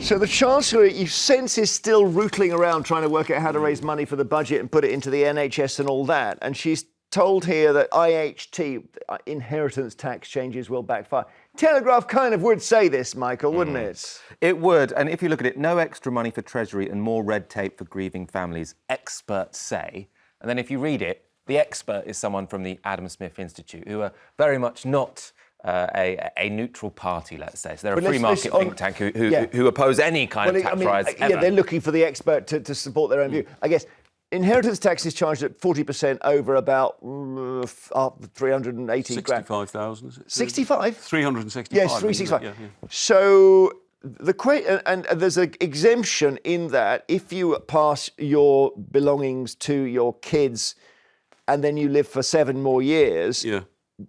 So the Chancellor, you sense, is still rootling around trying to work out how to raise money for the budget and put it into the NHS and all that. And she's told here that IHT, inheritance tax changes, will backfire. Telegraph kind of would say this, Michael, wouldn't it? It would. And if you look at it, no extra money for Treasury and more red tape for grieving families, experts say. And then if you read it, the expert is someone from the Adam Smith Institute, who are very much not a neutral party, let's say. So they're a free market think tank who oppose any kind of tax rise ever. Yeah, they're looking for the expert to support their own view. I guess inheritance tax is charged at 40% over about 380 grand. 65,000, is it? 65? 365. Yes, 365. Yeah. So and there's an exemption in that if you pass your belongings to your kids and then you live for 7 more years,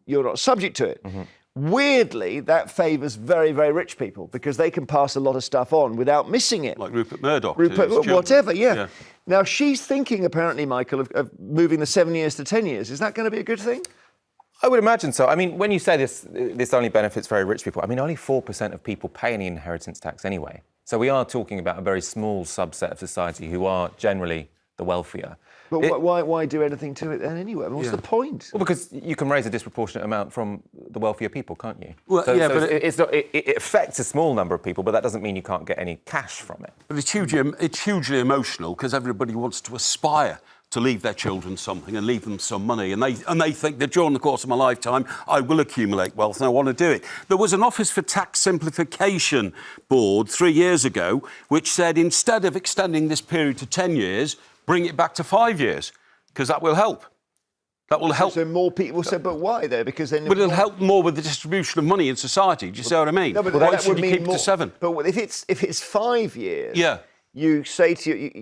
you're not subject to it. Mm-hmm. Weirdly, that favours very, very rich people because they can pass a lot of stuff on without missing it. Like Rupert Murdoch. Whatever, yeah. Now, she's thinking, apparently, Michael, of moving the 7 years to 10 years. Is that going to be a good thing? I would imagine so. I mean, when you say this only benefits very rich people, I mean, only 4% of people pay any inheritance tax anyway. So we are talking about a very small subset of society who are generally the wealthier. But why do anything to it then anyway? What's the point? Well, because you can raise a disproportionate amount from the wealthier people, can't you? Well, but it affects a small number of people, but that doesn't mean you can't get any cash from it. But it's hugely emotional because everybody wants to aspire to leave their children something and leave them some money. And they think that during the course of my lifetime, I will accumulate wealth and I want to do it. There was an Office for Tax Simplification board 3 years ago which said instead of extending this period to 10 years, bring it back to 5 years, because that will help. That will help. So more people said, but why though? Because then. But it'll help more with the distribution of money in society. Do you see what I mean? No, but why that should would you mean keep more, it to 7? But if it's 5 years. Yeah. You say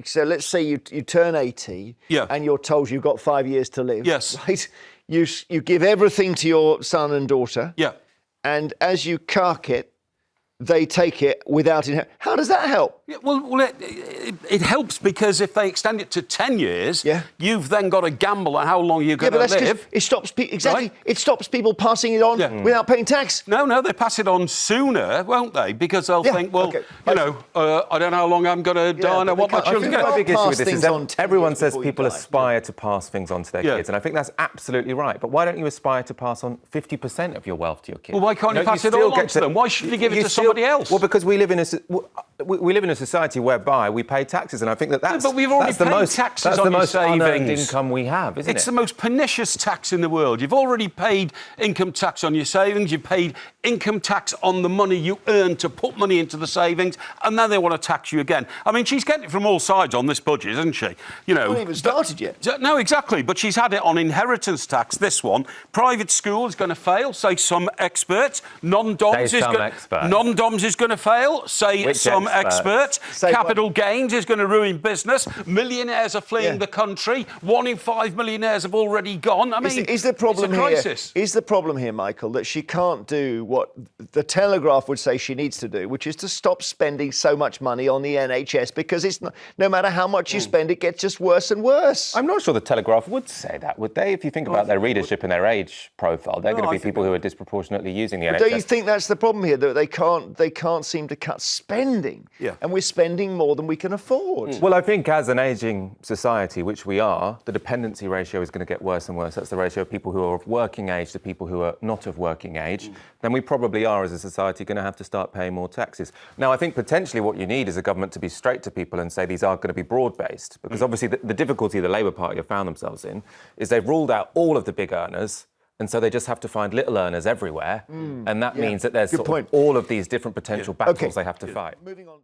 so let's say you turn 80. Yeah. And you're told you've got 5 years to live. Yes. Right. You give everything to your son and daughter. Yeah. And as you cark it, they take it without it. How does that help? Yeah, well it helps because if they extend it to 10 years, you've then got to gamble on how long you're going to live. It stops It stops people passing it on without paying tax. No, they pass it on sooner, won't they? Because they'll think, well, I don't know how long I'm going to die and I want my children to get. My big issue with this is everyone says people aspire to pass things on to their kids, and I think that's absolutely right. But why don't you aspire to pass on 50% of your wealth to your kids? Well, why can't you pass it all on to them? Why should you give it to somebody else? Well, because we live in a society whereby we pay taxes, and I think that's but we've already paid taxes on your savings. Income we have, isn't it? It's the most pernicious tax in the world. You've already paid income tax on your savings. You've paid income tax on the money you earn to put money into the savings, and then they want to tax you again. I mean, she's getting it from all sides on this budget, isn't she? You know, hasn't even started yet. No, exactly. But she's had it on inheritance tax. This one, private school is going to fail. Say some experts. Non-doms is going to fail. Say some expert. Capital gains is going to ruin business. Millionaires are fleeing the country. 1 in 5 millionaires have already gone. I mean, is the problem it's a crisis. Is the problem here, Michael, that she can't do what the Telegraph would say she needs to do, which is to stop spending so much money on the NHS because it's not, no matter how much you spend, it gets just worse and worse. I'm not sure the Telegraph would say that, would they? If you think about their readership and their age profile, they're going to be people who are disproportionately using the NHS. Don't you think that's the problem here, that they can't seem to cut spending? Yeah. And we're spending more than we can afford. Well, I think as an ageing society, which we are, the dependency ratio is going to get worse and worse. That's the ratio of people who are of working age to people who are not of working age. Then we probably are, as a society, going to have to start paying more taxes. Now, I think potentially what you need is a government to be straight to people and say these are going to be broad-based, because obviously the difficulty the Labour Party have found themselves in is they've ruled out all of the big earners, and so they just have to find little earners everywhere, and that means that there's sort of all of these different potential battles they have to fight. Moving on to